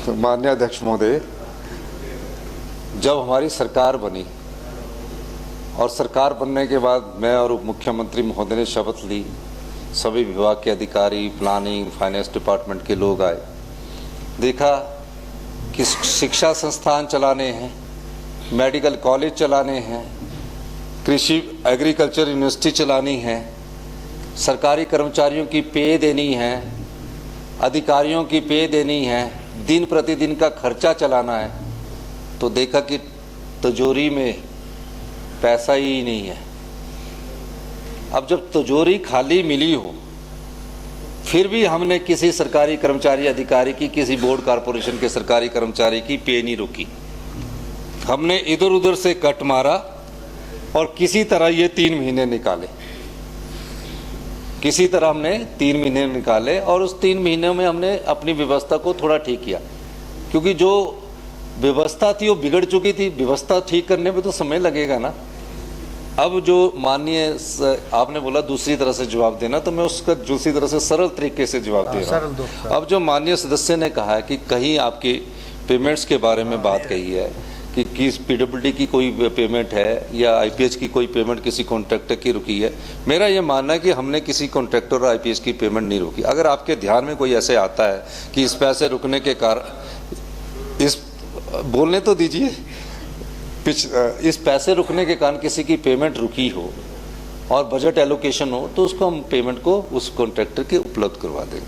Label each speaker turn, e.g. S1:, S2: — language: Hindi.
S1: माननीय अध्यक्ष महोदय, जब हमारी सरकार बनी और सरकार बनने के बाद मैं और उप मुख्यमंत्री महोदय ने शपथ ली, सभी विभाग के अधिकारी, प्लानिंग, फाइनेंस डिपार्टमेंट के लोग आए, देखा कि शिक्षा संस्थान चलाने हैं, मेडिकल कॉलेज चलाने हैं, कृषि एग्रीकल्चर यूनिवर्सिटी चलानी है, सरकारी कर्मचारियों की पे देनी है, अधिकारियों की पे देनी है, दिन प्रतिदिन का खर्चा चलाना है, तो देखा कि तिजोरी में पैसा ही नहीं है। अब जब तिजोरी खाली मिली हो, फिर भी हमने किसी सरकारी कर्मचारी अधिकारी की, किसी बोर्ड कॉरपोरेशन के सरकारी कर्मचारी की पे नहीं रोकी। हमने इधर उधर से कट मारा और किसी तरह ये 3 महीने निकाले, किसी तरह हमने 3 महीने निकाले और उस 3 महीनों में हमने अपनी व्यवस्था को थोड़ा ठीक किया, क्योंकि जो व्यवस्था थी वो बिगड़ चुकी थी। व्यवस्था ठीक करने में तो समय लगेगा ना। अब जो माननीय आपने बोला दूसरी तरह से जवाब देना, तो मैं उसका दूसरी तरह से सरल तरीके से जवाब दे रहा हूँ। अब जो माननीय सदस्य ने कहा है कि कहीं आपके पेमेंट्स के बारे में बात कही है कि किस पीडब्ल्यूडी की कोई पेमेंट है या आईपीएच की कोई पेमेंट किसी कॉन्ट्रैक्टर की रुकी है, मेरा ये मानना है कि हमने किसी कॉन्ट्रैक्टर और आईपीएच की पेमेंट नहीं रुकी। अगर आपके ध्यान में कोई ऐसे आता है कि इस पैसे रुकने के कारण, इस बोलने तो दीजिए, इस पैसे रुकने के कारण किसी की पेमेंट रुकी हो और बजट एलोकेशन हो, तो उसको हम पेमेंट को उस कॉन्ट्रैक्टर के उपलब्ध करवा देंगे।